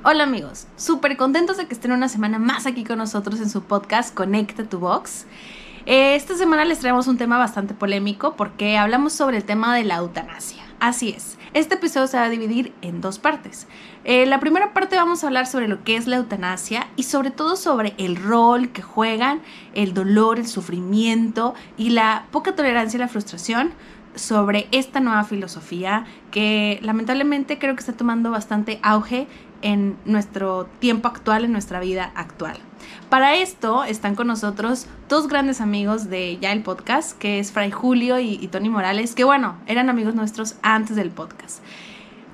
Hola amigos, súper contentos de que estén una semana más aquí con nosotros en su podcast Conecta tu Box. Esta semana les traemos un tema bastante polémico porque hablamos sobre el tema de la eutanasia. Así es, este episodio se va a dividir en dos partes. La primera parte vamos a hablar sobre lo que es la eutanasia y sobre todo sobre el rol que juegan, el dolor, el sufrimiento y la poca tolerancia a la frustración sobre esta nueva filosofía que lamentablemente creo que está tomando bastante auge en nuestro tiempo actual, en nuestra vida actual. Para esto están con nosotros dos grandes amigos de ya el podcast, que es Fray Julio y Tony Morales, que bueno, eran amigos nuestros antes del podcast.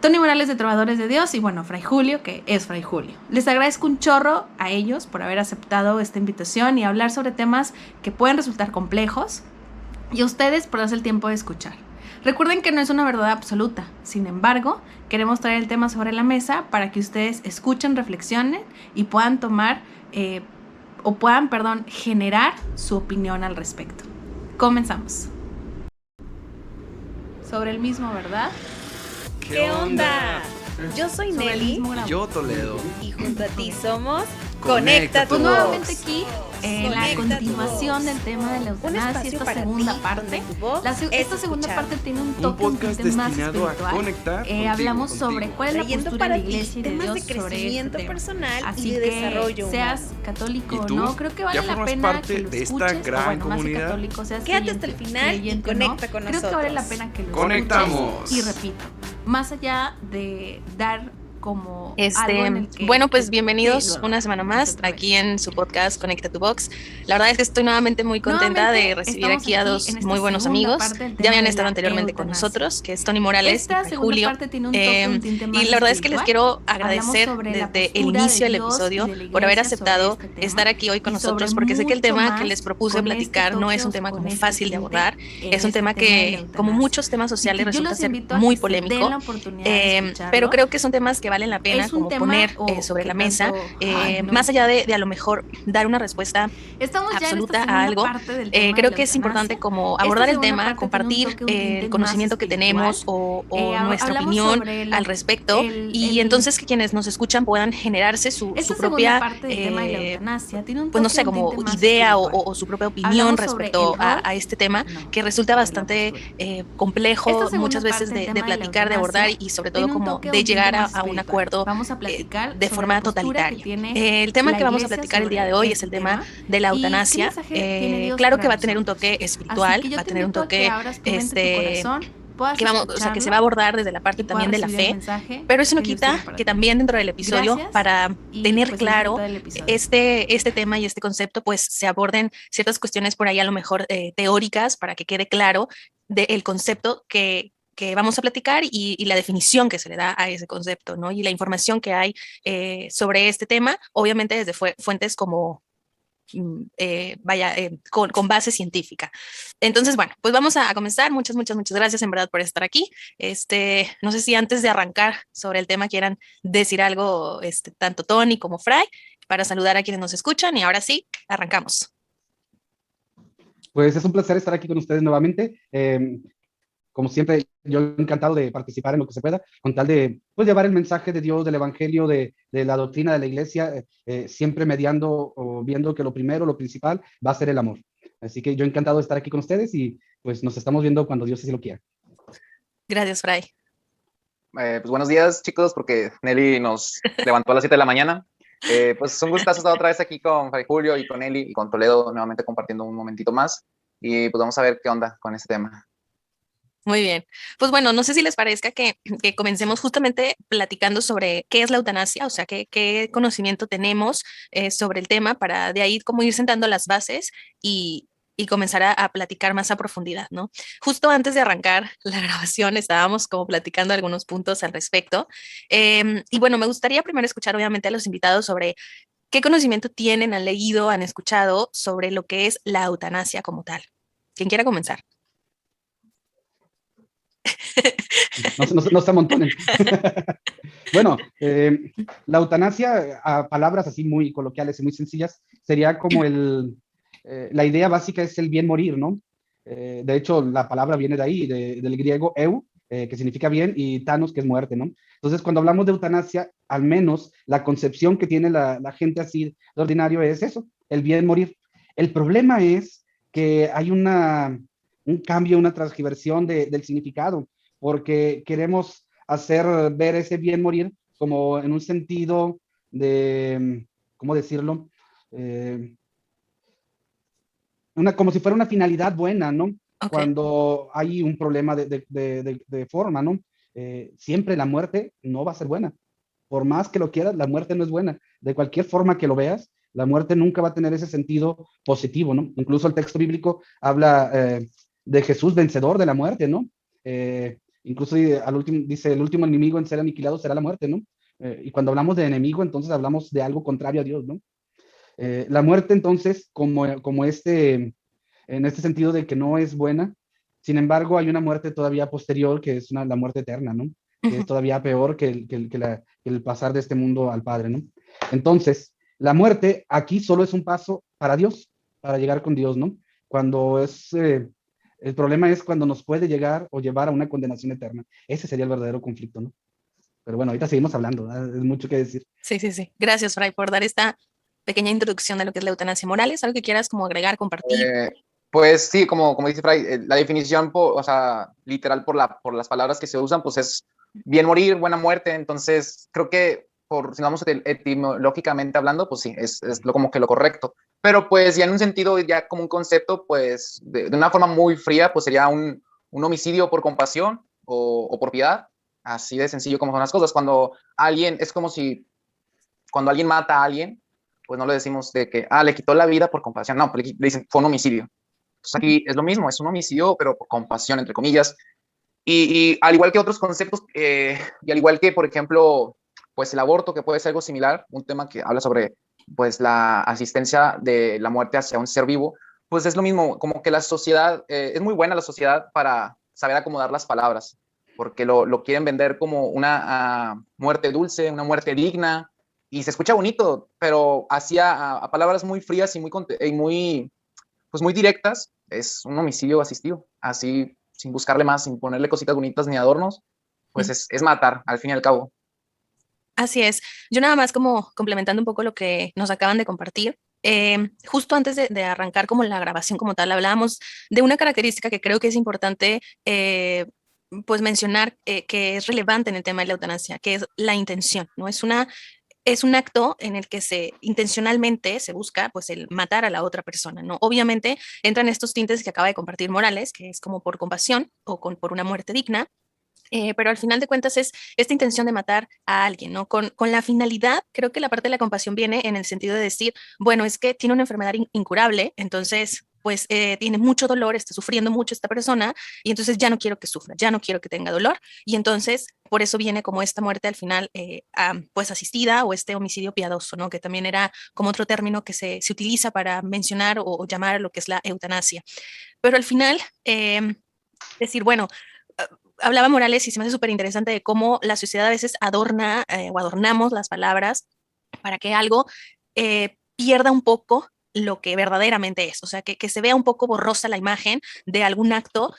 Tony Morales de Trovadores de Dios y bueno, Fray Julio, que es Fray Julio. Les agradezco un chorro a ellos por haber aceptado esta invitación y hablar sobre temas que pueden resultar complejos y a ustedes por darse el tiempo de escuchar. Recuerden que no es una verdad absoluta, sin embargo, queremos traer el tema sobre la mesa para que ustedes escuchen, reflexionen y puedan generar su opinión al respecto. Comenzamos. Sobre el mismo, ¿verdad? ¿Qué onda? Yo soy Nelly. Y yo Toledo. Y junto a ti somos Conecta tu Pues Box. nuevamente aquí en la continuación del tema de la eutanasia, esta segunda parte. Esta segunda parte tiene un toque un podcast poquito más destinado a espiritual. conectar contigo, Hablamos contigo. sobre cuál es la Trayendo postura de para la iglesia ti y de temas Dios de sobre crecimiento este tema. personal Así y de que desarrollo seas humano. católico ¿Y o tú? no, creo que vale ¿Ya la formas pena parte que lo de esta escuches, gran o bueno, más que comunidad? católico, seas Quédate hasta el final y creyente o no, conecta con creo que vale la nosotros. pena que lo Conectamos. escuches. Y repito, más allá de dar como algo en el que Bueno, pues que bienvenidos luego, una semana más otra vez. aquí en su podcast Conecta tu Box. La verdad es que estoy nuevamente muy contenta Nuevamente de recibir estamos aquí a aquí dos en esta muy buenos segunda amigos. parte del tema Ya habían de estado la anteriormente con eutanasia. nosotros, que es Tony Morales Esta y Fray segunda Julio. parte tiene un toque, un tinte más Y la verdad es que les espiritual. quiero agradecer Hablamos sobre la desde el postura inicio de del Dios episodio y de la por haber iglesia sobre aceptado este tema, estar aquí hoy con y sobre nosotros, porque sé que el mucho tema más que les propuse con platicar este no toque es un tema con como este fácil de tinte abordar. en Es un este tema tema de la que, como eutanasia. muchos temas Así sociales, que yo resulta los ser invito a muy que se den polémico. la oportunidad de escucharlo. Pero creo que son temas que valen la pena Es un como tema poner o sobre que la mesa, tanto, ay, no. más allá de a lo mejor dar una respuesta Estamos ya en esta absoluta a segunda algo. parte del tema de Creo la que es importante eutanasia. como Esta abordar el segunda tema, parte tiene un compartir toque, un tinte el más conocimiento que espiritual. tenemos o nuestra Hablamos opinión sobre al respecto, y entonces que quienes nos escuchan puedan generarse su esta segunda propia, parte del tema de la eutanasia tiene un pues no toque, sé, un como tinte más idea espiritual. o su propia opinión Hablamos sobre respecto el rol, a este tema, no, que resulta sobre la bastante postura. complejo Esta segunda muchas veces parte del de tema de la platicar, de eutanasia, abordar, y sobre todo tiene un como toque, de un tinte llegar más a un espiritual. acuerdo Vamos a platicar de sobre forma la postura que totalitaria. tiene El tema la que vamos a iglesia platicar el día sobre de hoy es este el tema de la y qué eutanasia. mensaje tiene Dios Claro para que va a tener un nosotros. toque Así espiritual, que yo va a te tener un invito a que toque abras tu mente, tu corazón, puedas que vamos, o sea, que se va a abordar desde la parte y puedas también de la recibir el fe, mensaje pero eso no que Dios tiene quita para que ti. también dentro del episodio, Gracias para y tener pues claro disfruta del episodio. este tema y este concepto, pues se aborden ciertas cuestiones por ahí a lo mejor teóricas, para que quede claro del concepto que vamos a platicar y la definición que se le da a ese concepto, ¿no? Y la información que hay sobre este tema, obviamente desde fuentes como con base científica. Entonces, bueno, pues vamos a comenzar. Muchas, muchas, muchas gracias en verdad por estar aquí. No sé si antes de arrancar sobre el tema quieran decir algo, tanto Tony como Fray, para saludar a quienes nos escuchan, y ahora sí, arrancamos. Pues es un placer estar aquí con ustedes nuevamente. Como siempre, yo encantado de participar en lo que se pueda, con tal de pues, llevar el mensaje de Dios, del Evangelio, de la doctrina de la Iglesia, siempre mediando o viendo que lo primero, lo principal, va a ser el amor. Así que yo encantado de estar aquí con ustedes y pues nos estamos viendo cuando Dios así lo quiera. Gracias, Fray. Pues buenos días, chicos, porque Nelly nos levantó a las 7 de la mañana. Pues un gustazo estar otra vez aquí con Fray Julio y con Nelly y con Toledo, nuevamente compartiendo un momentito más. Y pues vamos a ver qué onda con este tema. Muy bien. Pues bueno, no sé si les parezca que comencemos justamente platicando sobre qué es la eutanasia, o sea, qué conocimiento tenemos sobre el tema, para de ahí como ir sentando las bases y comenzar a platicar más a profundidad, ¿no? Justo antes de arrancar la grabación estábamos como platicando algunos puntos al respecto. Y bueno, me gustaría primero escuchar obviamente a los invitados sobre qué conocimiento tienen, han leído, han escuchado sobre lo que es la eutanasia como tal. ¿Quién quiera comenzar? No se amontonen. Bueno, la eutanasia, a palabras así muy coloquiales y muy sencillas, sería como la idea básica es el bien morir, ¿no? De hecho, la palabra viene de ahí, del griego eu, que significa bien, y Thanos, que es muerte, ¿no? Entonces, cuando hablamos de eutanasia, al menos la concepción que tiene la gente así de ordinario es eso, el bien morir. El problema es que hay un cambio, una transgiversión del significado, porque queremos hacer ver ese bien morir como en un sentido de, ¿cómo decirlo? Eh, como si fuera una finalidad buena, ¿no? Ok. Cuando hay un problema de forma, ¿no? Siempre la muerte no va a ser buena. Por más que lo quieras, la muerte no es buena. De cualquier forma que lo veas, la muerte nunca va a tener ese sentido positivo, ¿no? Incluso el texto bíblico habla de Jesús vencedor de la muerte, ¿no? Incluso al último, dice, el último enemigo en ser aniquilado será la muerte, ¿no? Y cuando hablamos de enemigo, entonces hablamos de algo contrario a Dios, ¿no? La muerte, entonces, como en este sentido de que no es buena, sin embargo, hay una muerte todavía posterior, que es la muerte eterna, ¿no? Que es todavía peor que el pasar de este mundo al Padre, ¿no? Entonces, la muerte aquí solo es un paso para Dios, para llegar con Dios, ¿no? Cuando el problema es cuando nos puede llegar o llevar a una condenación eterna. Ese sería el verdadero conflicto, ¿no? Pero bueno, ahorita seguimos hablando, ¿verdad? Es mucho que decir. Sí, sí, sí. Gracias, Fray, por dar esta pequeña introducción de lo que es la eutanasia moral. ¿Es algo que quieras como agregar, compartir? Pues sí, como dice Fray, la definición, o sea, literal por las palabras que se usan, pues es bien morir, buena muerte. Entonces, creo que si vamos etimológicamente hablando, pues sí, es como que lo correcto. Pero pues ya en un sentido, ya como un concepto, pues de una forma muy fría, pues sería un homicidio por compasión o por piedad. Así de sencillo como son las cosas. Cuando alguien, es como si cuando alguien mata a alguien, pues no le decimos de que, le quitó la vida por compasión. No, pues le dicen, fue un homicidio. Entonces aquí es lo mismo, es un homicidio, pero por compasión, entre comillas. Y al igual que otros conceptos, y al igual que, por ejemplo, pues el aborto, que puede ser algo similar, un tema que habla sobre pues la asistencia de la muerte hacia un ser vivo, pues es lo mismo, como que la sociedad, es muy buena la sociedad para saber acomodar las palabras, porque lo quieren vender como una muerte dulce, una muerte digna, y se escucha bonito, pero así a palabras muy frías y pues muy directas, es un homicidio asistido, así sin buscarle más, sin ponerle cositas bonitas ni adornos, pues es matar, al fin y al cabo. Así es. Yo nada más como complementando un poco lo que nos acaban de compartir. Justo antes de arrancar como la grabación como tal, hablábamos de una característica que creo que es importante pues mencionar que es relevante en el tema de la eutanasia, que es la intención, ¿no? Es un acto en el que intencionalmente se busca pues el matar a la otra persona, ¿no? Obviamente entran estos tintes que acaba de compartir Morales, que es como por compasión o por una muerte digna, pero al final de cuentas es esta intención de matar a alguien, ¿no? Con la finalidad, creo que la parte de la compasión viene en el sentido de decir, bueno, es que tiene una enfermedad incurable, entonces pues tiene mucho dolor, está sufriendo mucho esta persona y entonces ya no quiero que sufra, ya no quiero que tenga dolor y entonces por eso viene como esta muerte al final pues asistida o este homicidio piadoso, ¿no? Que también era como otro término que se utiliza para mencionar o llamar a lo que es la eutanasia. Pero al final, decir, bueno, hablaba Morales y se me hace súper interesante de cómo la sociedad a veces adorna o adornamos las palabras para que algo pierda un poco lo que verdaderamente es, o sea, que se vea un poco borrosa la imagen de algún acto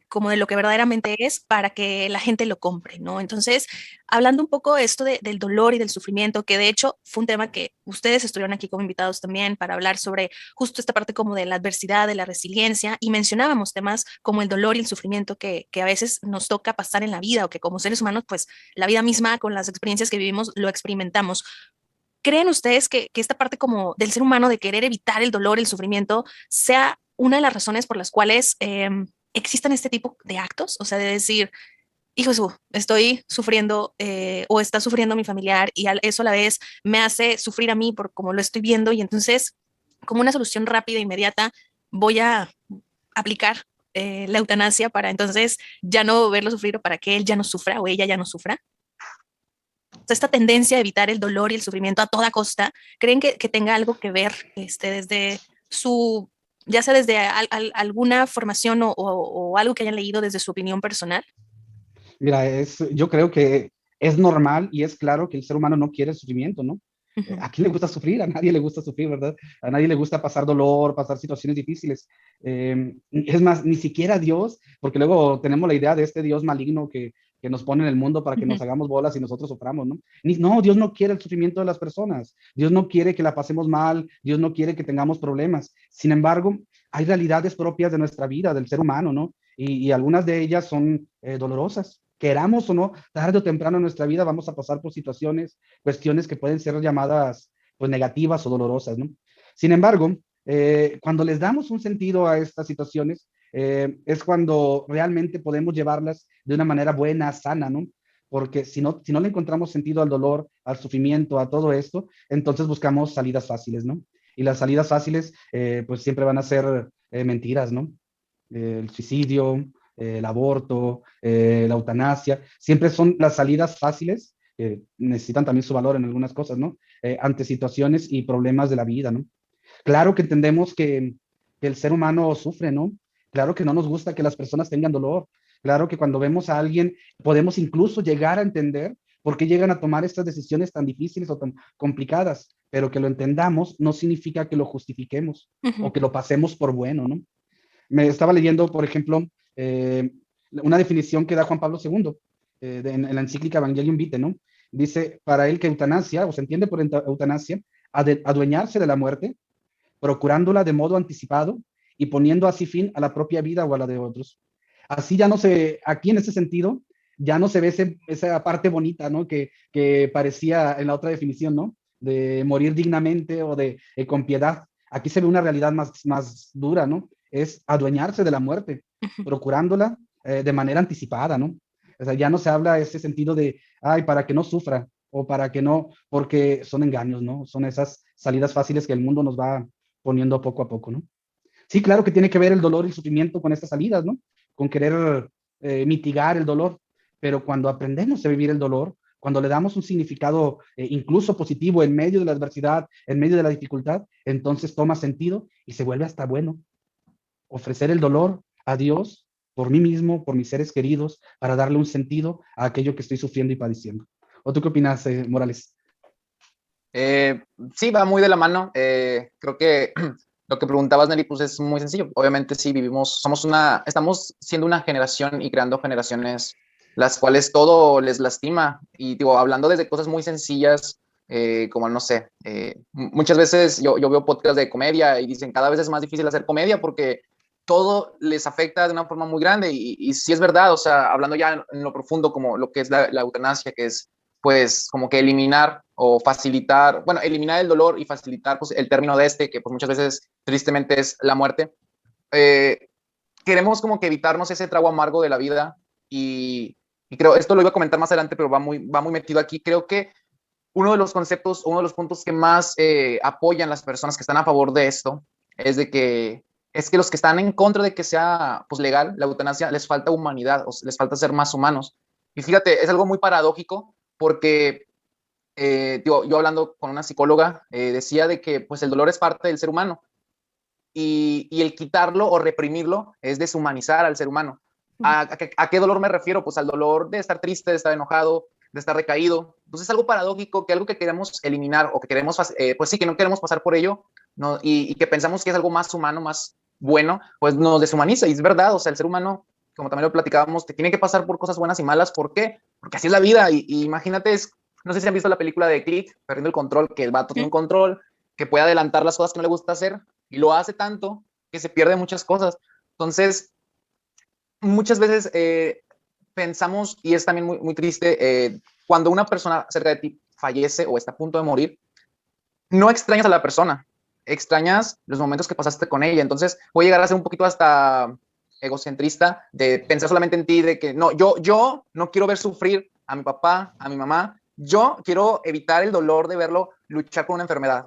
como de lo que verdaderamente es para que la gente lo compre, ¿no? Entonces, hablando un poco esto del dolor y del sufrimiento, que de hecho fue un tema que ustedes estuvieron aquí como invitados también para hablar sobre justo esta parte como de la adversidad, de la resiliencia, y mencionábamos temas como el dolor y el sufrimiento que a veces nos toca pasar en la vida o que como seres humanos, pues la vida misma con las experiencias que vivimos lo experimentamos. ¿Creen ustedes que esta parte como del ser humano de querer evitar el dolor, el sufrimiento, sea una de las razones por las cuales existan este tipo de actos? O sea, de decir, hijo, estoy sufriendo o está sufriendo mi familiar y eso a la vez me hace sufrir a mí por como lo estoy viendo y entonces como una solución rápida e inmediata voy a aplicar la eutanasia para entonces ya no verlo sufrir o para que él ya no sufra o ella ya no sufra. Esta tendencia a evitar el dolor y el sufrimiento a toda costa, ¿creen que tenga algo que ver desde su, ya sea desde alguna formación o algo que hayan leído desde su opinión personal? Mira, yo creo que es normal y es claro que el ser humano no quiere el sufrimiento, ¿no? ¿A quién le gusta sufrir? A nadie le gusta sufrir, ¿verdad? A nadie le gusta pasar dolor, pasar situaciones difíciles. Es más, ni siquiera Dios, porque luego tenemos la idea de este Dios maligno que nos pone en el mundo para que nos hagamos bolas y nosotros suframos, ¿no? No, Dios no quiere el sufrimiento de las personas. Dios no quiere que la pasemos mal. Dios no quiere que tengamos problemas. Sin embargo, hay realidades propias de nuestra vida, del ser humano, ¿no? Y algunas de ellas son dolorosas. Queramos o no, tarde o temprano en nuestra vida vamos a pasar por situaciones, cuestiones que pueden ser llamadas pues negativas o dolorosas, ¿no? Sin embargo, cuando les damos un sentido a estas situaciones, es cuando realmente podemos llevarlas de una manera buena, sana, ¿no? Porque si no le encontramos sentido al dolor, al sufrimiento, a todo esto, entonces buscamos salidas fáciles, ¿no? Y las salidas fáciles, pues siempre van a ser mentiras, ¿no? El suicidio, el aborto, la eutanasia, siempre son las salidas fáciles, que necesitan también su valor en algunas cosas, ¿no? Ante situaciones y problemas de la vida, ¿no? Claro que entendemos que el ser humano sufre, ¿no? Claro que no nos gusta que las personas tengan dolor. Claro que cuando vemos a alguien podemos incluso llegar a entender por qué llegan a tomar estas decisiones tan difíciles o tan complicadas, pero que lo entendamos no significa que lo justifiquemos o que lo pasemos por bueno, ¿no? Me estaba leyendo, por ejemplo, una definición que da Juan Pablo II en la encíclica Evangelium Vitae, ¿no? Dice, para él que eutanasia, o se entiende por eutanasia, adueñarse de la muerte, procurándola de modo anticipado y poniendo así fin a la propia vida o a la de otros. Así ya no se, aquí en ese sentido, ya no se ve esa parte bonita, ¿no? Que parecía en la otra definición, ¿no? De morir dignamente o con piedad. Aquí se ve una realidad más dura, ¿no? Es adueñarse de la muerte, procurándola de manera anticipada, ¿no? O sea, ya no se habla ese sentido de, ay, para que no sufra, o para que no, porque son engaños, ¿no? Son esas salidas fáciles que el mundo nos va poniendo poco a poco, ¿no? Sí, claro que tiene que ver el dolor y el sufrimiento con estas salidas, ¿no? Con querer mitigar el dolor, pero cuando aprendemos a vivir el dolor, cuando le damos un significado incluso positivo en medio de la adversidad, en medio de la dificultad, entonces toma sentido y se vuelve hasta bueno. Ofrecer el dolor a Dios por mí mismo, por mis seres queridos, para darle un sentido a aquello que estoy sufriendo y padeciendo. ¿O tú qué opinas, Morales? Sí, va muy de la mano. Creo que lo que preguntabas, Nelly, pues es muy sencillo. Obviamente sí estamos siendo una generación y creando generaciones las cuales todo les lastima. Y digo, hablando desde cosas muy sencillas, como no sé, muchas veces yo veo podcasts de comedia y dicen cada vez es más difícil hacer comedia porque todo les afecta de una forma muy grande y sí es verdad, o sea, hablando ya en lo profundo como lo que es la eutanasia, que es pues como que eliminar o facilitar, bueno, eliminar el dolor y facilitar pues el término de que pues muchas veces tristemente es la muerte. Queremos como que evitarnos ese trago amargo de la vida y creo, esto lo iba a comentar más adelante, pero va muy metido aquí. Creo que uno de los conceptos, uno de los puntos que más apoyan las personas que están a favor de esto es que los que están en contra de que sea pues, legal la eutanasia, les falta humanidad, o les falta ser más humanos. Y fíjate, es algo muy paradójico porque yo hablando con una psicóloga decía de que pues, el dolor es parte del ser humano y el quitarlo o reprimirlo es deshumanizar al ser humano. ¿A qué dolor me refiero? Pues al dolor de estar triste, de estar enojado, de estar recaído. Entonces es algo paradójico que algo que queremos eliminar o que queremos, pues sí, que no queremos pasar por ello, ¿no? Y que pensamos que es algo más humano, más bueno, pues nos deshumaniza. Y es verdad, o sea, el ser humano, como también lo platicábamos, te tiene que pasar por cosas buenas y malas. ¿Por qué? Porque así es la vida. Y imagínate, no sé si han visto la película de Click, Perdiendo el Control, que el vato tiene un control, que puede adelantar las cosas que no le gusta hacer y lo hace tanto que se pierde muchas cosas. Entonces, muchas veces pensamos, y es también muy triste, cuando una persona cerca de ti fallece o está a punto de morir, no extrañas a la persona, extrañas los momentos que pasaste con ella. Entonces puede llegar a ser un poquito hasta egocentrista de pensar solamente en ti, de que no, yo no quiero ver sufrir a mi papá, a mi mamá, yo quiero evitar el dolor de verlo luchar con una enfermedad.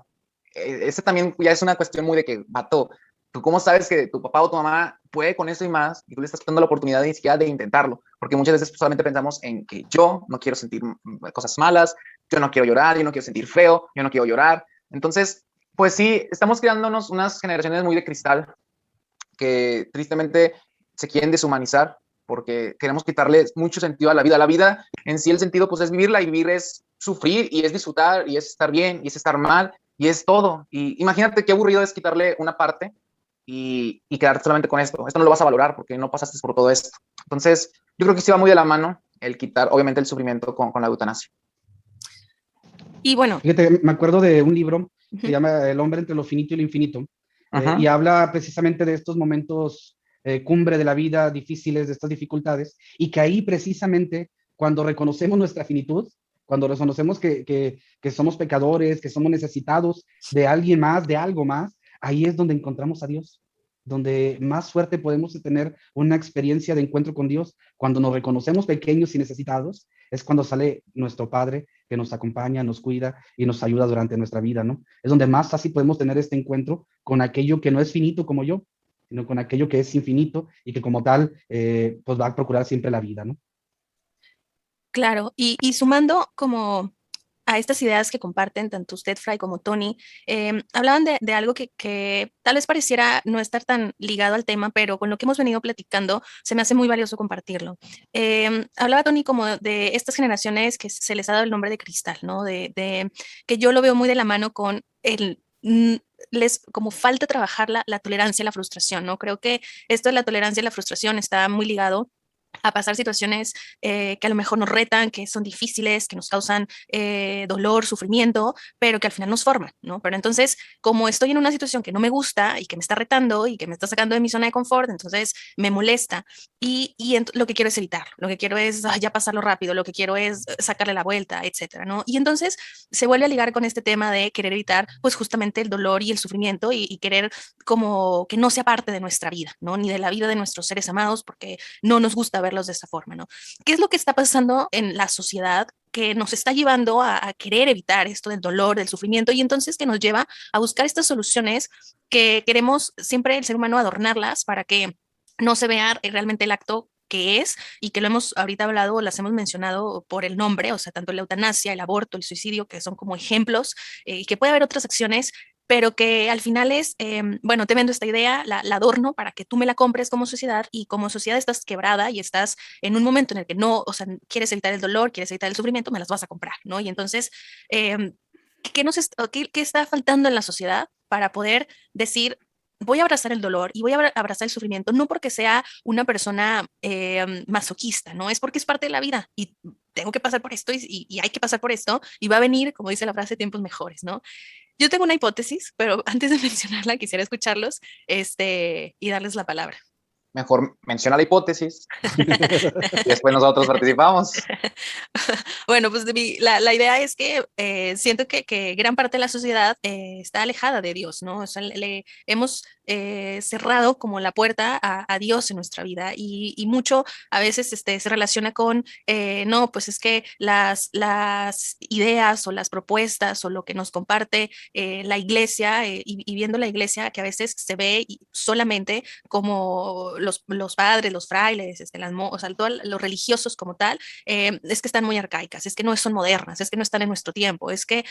Ese también ya es una cuestión muy de que, vato, ¿tú cómo sabes que tu papá o tu mamá puede con eso y más? Y tú le estás dando la oportunidad ni siquiera de intentarlo. Porque muchas veces solamente pensamos en que yo no quiero sentir cosas malas, yo no quiero llorar, yo no quiero sentir feo, yo no quiero llorar. Entonces, pues sí, estamos creándonos unas generaciones muy de cristal que tristemente se quieren deshumanizar porque queremos quitarle mucho sentido a la vida. La vida en sí, el sentido pues es vivirla y vivir es sufrir y es disfrutar y es estar bien y es estar mal y es todo. Y imagínate qué aburrido es quitarle una parte y quedarte solamente con esto. Esto no lo vas a valorar porque no pasaste por todo esto. Entonces, yo creo que sí va muy de la mano el quitar, obviamente, el sufrimiento con la eutanasia. Y bueno, Fíjate, me acuerdo de un libro que se ujú, llama El hombre entre lo finito y lo infinito, Ajá. y habla precisamente de estos momentos cumbre de la vida, difíciles, de estas dificultades, y que ahí precisamente cuando reconocemos nuestra finitud, cuando reconocemos que somos pecadores, que somos necesitados de alguien más, de algo más, ahí es donde encontramos a Dios, donde más suerte podemos tener una experiencia de encuentro con Dios, cuando nos reconocemos pequeños y necesitados, es cuando sale nuestro Padre que nos acompaña, nos cuida y nos ayuda durante nuestra vida, ¿no? Es donde más fácil podemos tener este encuentro con aquello que no es finito como yo, sino con aquello que es infinito y que como tal, pues va a procurar siempre la vida, ¿no? claro, y sumando como a estas ideas que comparten tanto usted, Fray, como Tony, hablaban de algo que tal vez pareciera no estar tan ligado al tema, pero con lo que hemos venido platicando se me hace muy valioso compartirlo. Hablaba Tony como de estas generaciones que se les ha dado el nombre de cristal, ¿no? Que yo lo veo muy de la mano con les como falta trabajar la tolerancia y la frustración, ¿no? Creo que esto de la tolerancia y la frustración está muy ligado a pasar situaciones que a lo mejor nos retan, que son difíciles, que nos causan dolor, sufrimiento, pero que al final nos forman, ¿no? Pero entonces, como estoy en una situación que no me gusta y que me está retando y que me está sacando de mi zona de confort, entonces me molesta lo que quiero es evitar, lo que quiero es ya pasarlo rápido, lo que quiero es sacarle la vuelta, etcétera, ¿no? Y entonces se vuelve a ligar con este tema de querer evitar, pues justamente el dolor y el sufrimiento y querer como que no sea parte de nuestra vida, ¿no? Ni de la vida de nuestros seres amados, porque no nos gusta verlos de esa forma, ¿no? ¿Qué es lo que está pasando en la sociedad que nos está llevando a querer evitar esto del dolor, del sufrimiento y entonces que nos lleva a buscar estas soluciones que queremos siempre el ser humano adornarlas para que no se vea realmente el acto que es y que lo hemos ahorita hablado o las hemos mencionado por el nombre, o sea, tanto la eutanasia, el aborto, el suicidio, que son como ejemplos y que puede haber otras acciones pero que al final es, bueno, te vendo esta idea, la adorno para que tú me la compres como sociedad y como sociedad estás quebrada y estás en un momento en el que no, o sea, quieres evitar el dolor, quieres evitar el sufrimiento, me las vas a comprar, ¿no? Y entonces, ¿qué está faltando en la sociedad para poder decir, voy a abrazar el dolor y voy a abrazar el sufrimiento, no porque sea una persona masoquista, ¿no? Es porque es parte de la vida y tengo que pasar por esto y hay que pasar por esto y va a venir, como dice la frase, tiempos mejores, ¿no? Yo tengo una hipótesis, pero antes de mencionarla quisiera escucharlos y darles la palabra. Mejor menciona la hipótesis y después nosotros participamos. Bueno, pues la idea es que siento que gran parte de la sociedad está alejada de Dios, ¿no? O sea, le hemos cerrado como la puerta a Dios en nuestra vida y mucho a veces se relaciona con, no, pues es que las ideas o las propuestas o lo que nos comparte la iglesia y viendo la iglesia que a veces se ve solamente como los padres, los frailes, o sea, todos los religiosos como tal, es que están muy arcaicas, es que no son modernas, es que no están en nuestro tiempo, es que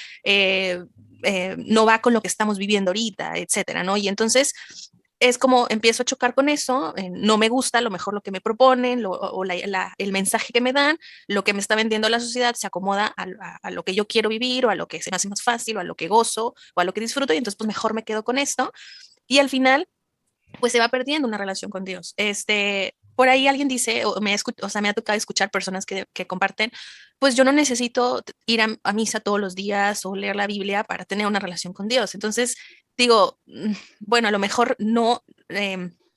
no va con lo que estamos viviendo ahorita, etcétera, ¿no? Y entonces es como empiezo a chocar con eso, no me gusta a lo mejor lo que me proponen el mensaje que me dan, lo que me está vendiendo la sociedad se acomoda a lo que yo quiero vivir o a lo que se me hace más fácil o a lo que gozo o a lo que disfruto y entonces pues mejor me quedo con esto y al final pues se va perdiendo una relación con Dios. Por ahí alguien dice, o sea, me ha tocado escuchar personas que comparten, pues yo no necesito ir a misa todos los días o leer la Biblia para tener una relación con Dios. Entonces, digo, bueno, a lo mejor no,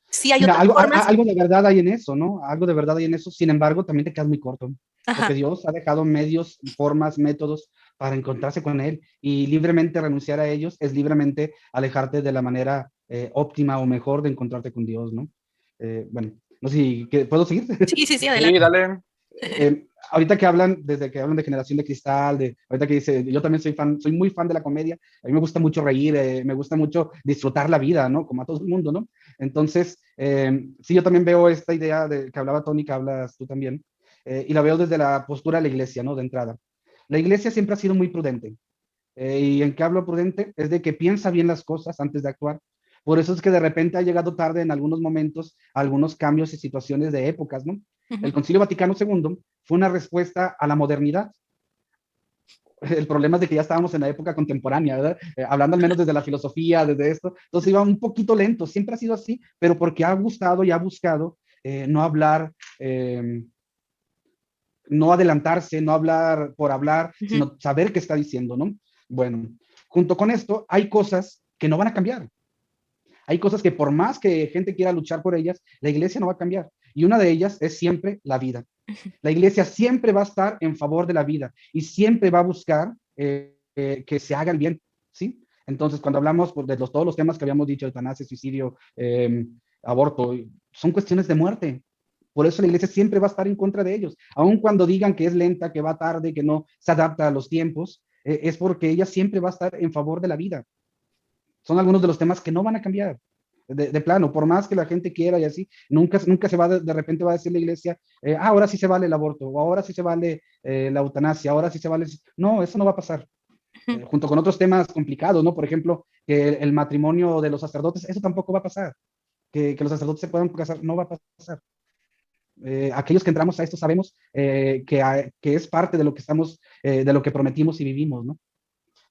sí hay Mira, otras formas. algo de verdad hay en eso, ¿no? Algo de verdad hay en eso. Sin embargo, también te quedas muy corto, porque Ajá, Dios ha dejado medios, formas, métodos para encontrarse con Él y libremente renunciar a ellos es libremente alejarte de la manera óptima o mejor de encontrarte con Dios, ¿no? Bueno, no sé si puedo seguir. sí, sí, sí, Sí, adelante. dale. Ahorita que hablan, desde que hablan de Generación de Cristal, ahorita que dice, yo también soy fan, soy muy fan de la comedia, a mí me gusta mucho reír, me gusta mucho disfrutar la vida, ¿no? Como a todo el mundo, ¿no? Entonces, sí, yo también veo esta idea de que hablaba Tony, que hablas tú también, y la veo desde la postura de la iglesia, ¿no? De entrada. La iglesia siempre ha sido muy prudente, y en qué hablo prudente es de que piensa bien las cosas antes de actuar. Por eso es que de repente ha llegado tarde en algunos momentos algunos cambios y situaciones de épocas, ¿no? El Ujú, Concilio Vaticano II fue una respuesta a la modernidad. el problema es de que ya estábamos en la época contemporánea, ¿verdad? Hablando al menos desde la filosofía, desde esto. Entonces iba un poquito lento, siempre ha sido así, pero porque ha gustado y ha buscado no hablar, no adelantarse, no hablar por hablar, sino saber qué está diciendo, ¿no? Bueno, junto con esto, hay cosas que no van a cambiar. Hay cosas que por más que gente quiera luchar por ellas, la iglesia no va a cambiar. Y una de ellas es siempre la vida. La iglesia siempre va a estar en favor de la vida y siempre va a buscar que se haga el bien, ¿sí? Entonces, cuando hablamos pues, de todos los temas que habíamos dicho, eutanasia, suicidio, aborto, son cuestiones de muerte. Por eso la iglesia siempre va a estar en contra de ellos. Aun cuando digan que es lenta, que va tarde, que no se adapta a los tiempos, es porque ella siempre va a estar en favor de la vida. Son algunos de los temas que no van a cambiar. De plano, por más que la gente quiera y así, nunca se va, de repente va a decir la iglesia, ahora sí se vale el aborto, o ahora sí se vale la eutanasia, ahora sí se vale... No, eso no va a pasar. Junto con otros temas complicados, ¿no? Por ejemplo, que el matrimonio de los sacerdotes, eso tampoco va a pasar. Que los sacerdotes se puedan casar, no va a pasar. Aquellos que entramos a esto sabemos que es parte de lo que estamos, de lo que prometimos y vivimos, ¿no?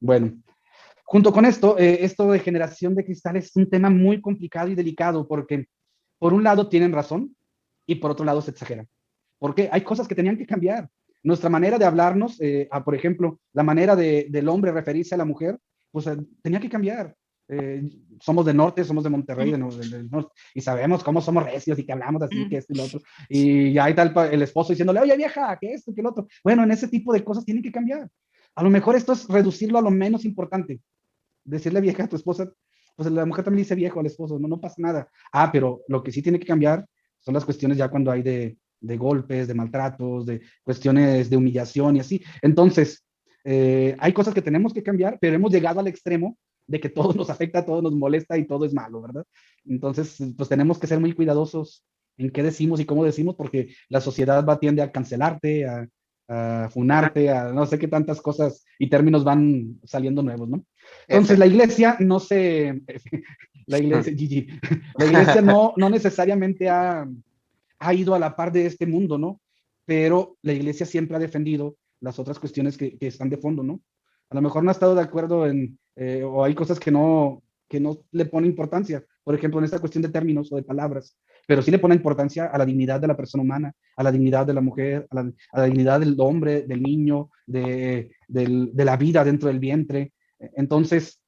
Bueno, junto con esto, esto de generación de cristal es un tema muy complicado y delicado porque por un lado tienen razón y por otro lado se exageran. Porque hay cosas que tenían que cambiar. Nuestra manera de hablarnos, por ejemplo, la manera del hombre referirse a la mujer, pues tenía que cambiar. Somos del norte, somos de Monterrey, del norte, y sabemos cómo somos recios y que hablamos así, que esto y lo otro. Y ya está el esposo diciéndole, oye vieja, que esto, que lo otro. Bueno, en ese tipo de cosas tienen que cambiar. A lo mejor esto es reducirlo a lo menos importante. Decirle vieja a tu esposa, pues la mujer también dice viejo al esposo, no pasa nada. Pero lo que sí tiene que cambiar son las cuestiones ya cuando hay de golpes, de maltratos, de cuestiones de humillación y así. Entonces, hay cosas que tenemos que cambiar, pero hemos llegado al extremo de que todo nos afecta, todo nos molesta y todo es malo, ¿verdad? Entonces, pues tenemos que ser muy cuidadosos en qué decimos y cómo decimos, porque la sociedad tiende a cancelarte, a funarte, a no sé qué tantas cosas y términos van saliendo nuevos, ¿no? Entonces, la iglesia no se... la iglesia no necesariamente ha ido a la par de este mundo, ¿no? Pero la iglesia siempre ha defendido las otras cuestiones que están de fondo, ¿no? A lo mejor no ha estado de acuerdo o hay cosas que no le pone importancia, por ejemplo, en esta cuestión de términos o de palabras, pero sí le pone importancia a la dignidad de la persona humana, a la dignidad de la mujer, a la dignidad del hombre, del niño, de la vida dentro del vientre. Entonces,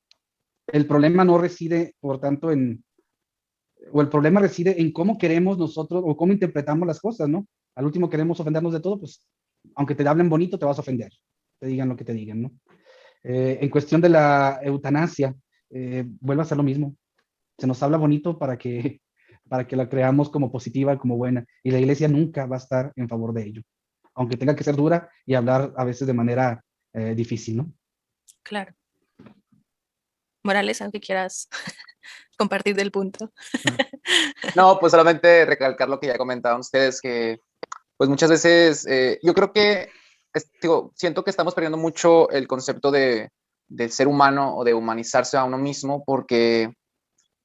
el problema no reside, por tanto, o el problema reside en cómo queremos nosotros o cómo interpretamos las cosas, ¿no? Al último queremos ofendernos de todo, pues, aunque te hablen bonito, te vas a ofender, te digan lo que te digan, ¿no? En cuestión de la eutanasia, vuelve a ser lo mismo. Se nos habla bonito para que la creamos como positiva, como buena, y la iglesia nunca va a estar en favor de ello, aunque tenga que ser dura y hablar a veces de manera difícil, ¿no? Claro. Morales, aunque quieras compartir del punto. No, pues solamente recalcar lo que ya comentaban ustedes, que pues muchas veces yo creo que siento que estamos perdiendo mucho el concepto del ser humano o de humanizarse a uno mismo, porque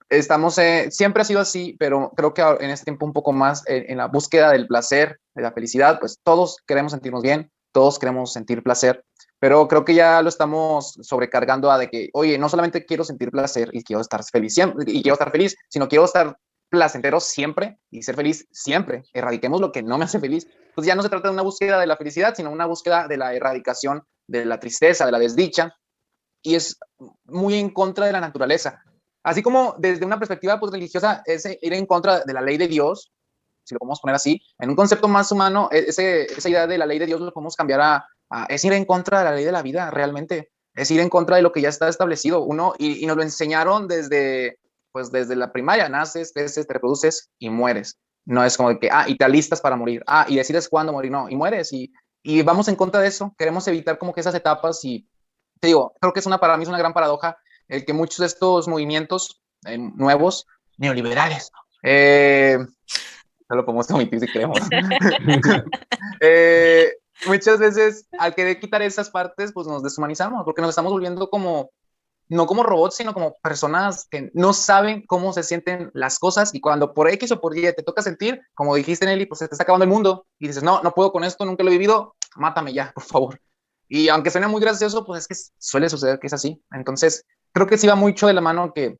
estamos, siempre ha sido así, pero creo que en este tiempo un poco más en la búsqueda del placer, de la felicidad, pues todos queremos sentirnos bien, todos queremos sentir placer, pero creo que ya lo estamos sobrecargando a de que, oye, no solamente quiero sentir placer y quiero estar feliz siempre, y quiero estar feliz, sino quiero estar placentero siempre y ser feliz siempre. Erradiquemos lo que no me hace feliz. Pues ya no se trata de una búsqueda de la felicidad, sino una búsqueda de la erradicación de la tristeza, de la desdicha, y es muy en contra de la naturaleza. Así como desde una perspectiva pues, religiosa es ir en contra de la ley de Dios, si lo podemos poner así, en un concepto más humano, esa idea de la ley de Dios lo podemos cambiar es ir en contra de la ley de la vida, realmente, es ir en contra de lo que ya está establecido, y nos lo enseñaron desde la primaria, naces, creces, te reproduces y mueres. No es como que, y te alistas para morir, y decides cuándo morir, no, y mueres, y vamos en contra de eso, queremos evitar como que esas etapas, y te digo, creo que para mí es una gran paradoja el que muchos de estos movimientos nuevos, neoliberales, no lo podemos omitir si queremos, muchas veces al querer quitar esas partes, pues nos deshumanizamos, porque nos estamos volviendo no como robots, sino como personas que no saben cómo se sienten las cosas, y cuando por X o por Y te toca sentir, como dijiste Nelly, pues se te está acabando el mundo, y dices, no puedo con esto, nunca lo he vivido, mátame ya, por favor. Y aunque suene muy gracioso, pues es que suele suceder que es así. Entonces, creo que sí va mucho de la mano que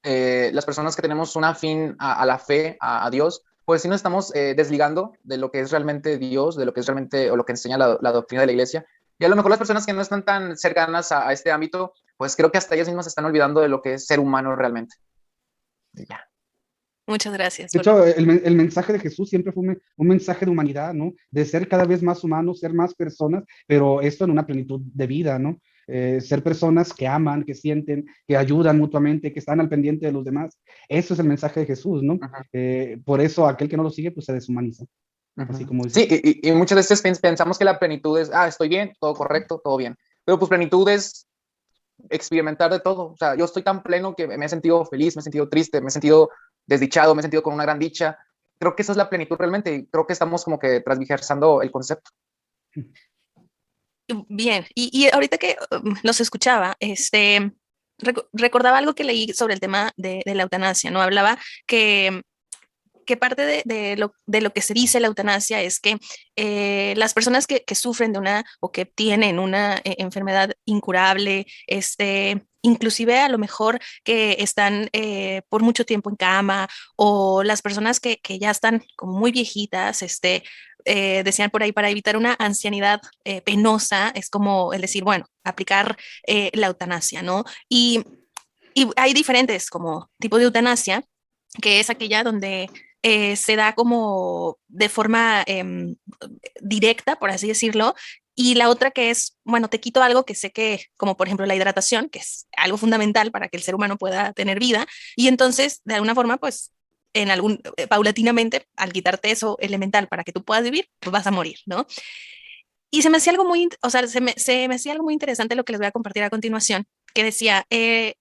las personas que tenemos un afín a la fe, a Dios, pues sí nos estamos desligando de lo que es realmente Dios, de lo que es realmente, o lo que enseña la doctrina de la iglesia. Y a lo mejor las personas que no están tan cercanas a este ámbito, pues creo que hasta ellas mismas se están olvidando de lo que es ser humano realmente. Y ya. Muchas gracias. De hecho, el mensaje de Jesús siempre fue un mensaje de humanidad, ¿no? De ser cada vez más humanos, ser más personas, pero esto en una plenitud de vida, ¿no? Ser personas que aman, que sienten, que ayudan mutuamente, que están al pendiente de los demás. Eso es el mensaje de Jesús, ¿no? Por eso aquel que no lo sigue, pues se deshumaniza. Así como dice. Sí, y muchas veces pensamos que la plenitud es, estoy bien, todo correcto, todo bien. Pero pues plenitud es experimentar de todo. O sea, yo estoy tan pleno que me he sentido feliz, me he sentido triste, me he sentido desdichado, me he sentido con una gran dicha. Creo que eso es la plenitud realmente, y creo que estamos como que transversando el concepto. Bien, y ahorita que los escuchaba, recordaba algo que leí sobre el tema de la eutanasia, ¿no? Hablaba que parte de lo que se dice la eutanasia es que las personas que sufren de una o que tienen una enfermedad incurable, inclusive a lo mejor que están por mucho tiempo en cama, o las personas que ya están como muy viejitas, decían por ahí, para evitar una ancianidad penosa, es como el decir, bueno, aplicar la eutanasia, ¿no? Y hay diferentes como tipos de eutanasia, que es aquella donde se da como de forma directa, por así decirlo, y la otra que es, bueno, te quito algo que sé que, como por ejemplo la hidratación, que es algo fundamental para que el ser humano pueda tener vida, y entonces, de alguna forma, pues, paulatinamente, al quitarte eso elemental para que tú puedas vivir, pues vas a morir, ¿no? Y se me hacía algo muy, o sea, se me hacía algo muy interesante lo que les voy a compartir a continuación, que decía,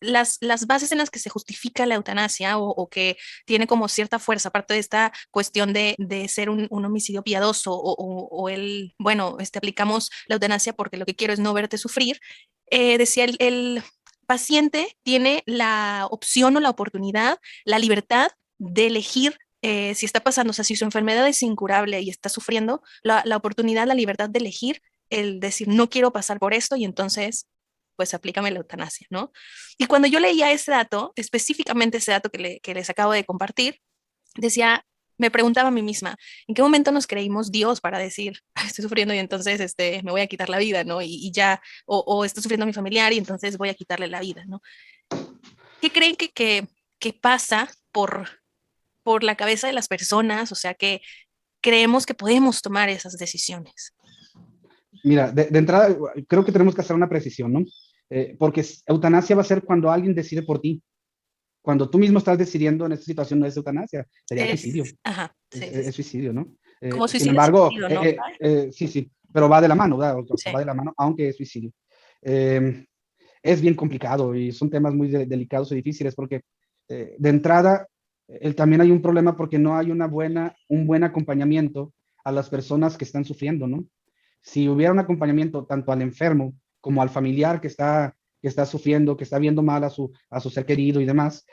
las bases en las que se justifica la eutanasia o que tiene como cierta fuerza, aparte de esta cuestión de ser un homicidio piadoso o el, bueno, aplicamos la eutanasia porque lo que quiero es no verte sufrir, decía el paciente tiene la opción o la oportunidad, la libertad de elegir si está pasando, o sea, si su enfermedad es incurable y está sufriendo, la oportunidad, la libertad de elegir, el decir, no quiero pasar por esto y entonces, pues aplícame la eutanasia, ¿no? Y cuando yo leía ese dato, específicamente ese dato que les acabo de compartir, decía, me preguntaba a mí misma, ¿en qué momento nos creímos Dios para decir, estoy sufriendo y entonces me voy a quitar la vida, ¿no? Y ya, o está sufriendo mi familiar y entonces voy a quitarle la vida, ¿no? ¿Qué creen que pasa por la cabeza de las personas? O sea, que creemos que podemos tomar esas decisiones. Mira, de entrada, creo que tenemos que hacer una precisión, ¿no? Porque eutanasia va a ser cuando alguien decide por ti. Cuando tú mismo estás decidiendo en esta situación, no es eutanasia, sería suicidio. Ajá, sí, es suicidio, ¿no? Como suicidio, sin embargo, suicidio, ¿no? sí, pero va de la mano, ¿verdad? Sí. Va de la mano, aunque es suicidio. Es bien complicado y son temas muy delicados y difíciles porque de entrada también hay un problema porque no hay un buen acompañamiento a las personas que están sufriendo, ¿no? Si hubiera un acompañamiento tanto al enfermo como al familiar que está sufriendo, que está viendo mal a su ser querido y demás,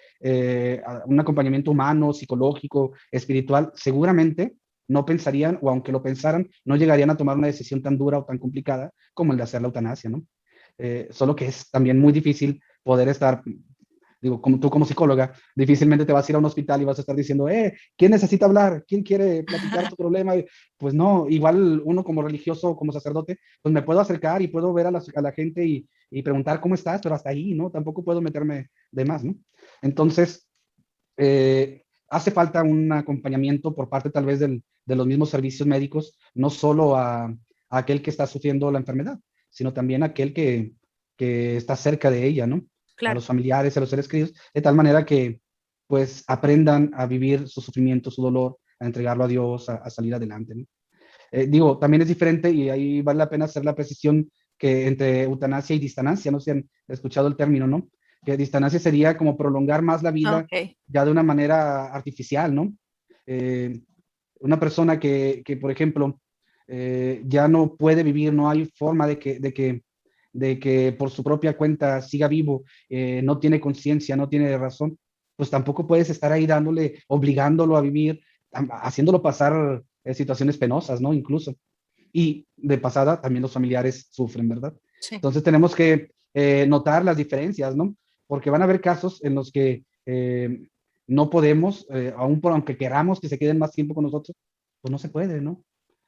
un acompañamiento humano, psicológico, espiritual, seguramente no pensarían, o aunque lo pensaran, no llegarían a tomar una decisión tan dura o tan complicada como el de hacer la eutanasia, ¿no? Solo que es también muy difícil poder estar, digo, como tú como psicóloga, difícilmente te vas a ir a un hospital y vas a estar diciendo, ¿quién necesita hablar? ¿Quién quiere platicar su problema? Pues no, igual uno como religioso, como sacerdote, pues me puedo acercar y puedo ver a la gente y preguntar cómo estás, pero hasta ahí, ¿no? Tampoco puedo meterme de más, ¿no? Entonces, hace falta un acompañamiento por parte tal vez de los mismos servicios médicos, no solo a aquel que está sufriendo la enfermedad, sino también a aquel que está cerca de ella, ¿no? Claro. A los familiares, a los seres queridos, de tal manera que pues aprendan a vivir su sufrimiento, su dolor, a entregarlo a Dios, a salir adelante, ¿no? Digo, también es diferente y ahí vale la pena hacer la precisión que entre eutanasia y distanasia, no sé si han escuchado el término, ¿no? Que distanasia sería como prolongar más la vida ya de una manera artificial, ¿no? Una persona que por ejemplo, ya no puede vivir, no hay forma de que por su propia cuenta siga vivo, no tiene conciencia, no tiene razón, pues tampoco puedes estar ahí obligándolo a vivir, haciéndolo pasar situaciones penosas, ¿no? Incluso. y de pasada también los familiares sufren, ¿verdad? Sí. Entonces tenemos que notar las diferencias, ¿no? Porque van a haber casos en los que no podemos, aunque queramos que se queden más tiempo con nosotros, pues no se puede, ¿no?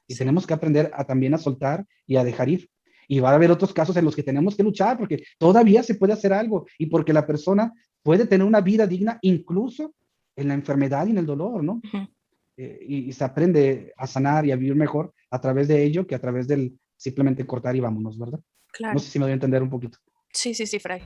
Y tenemos que aprender también a soltar y a dejar ir. Y va a haber otros casos en los que tenemos que luchar porque todavía se puede hacer algo y porque la persona puede tener una vida digna incluso en la enfermedad y en el dolor, ¿no? Ujú. Y se aprende a sanar y a vivir mejor a través de ello que a través del simplemente cortar y vámonos, ¿verdad? Claro. No sé si me doy a entender un poquito. Sí, sí, sí, Fray.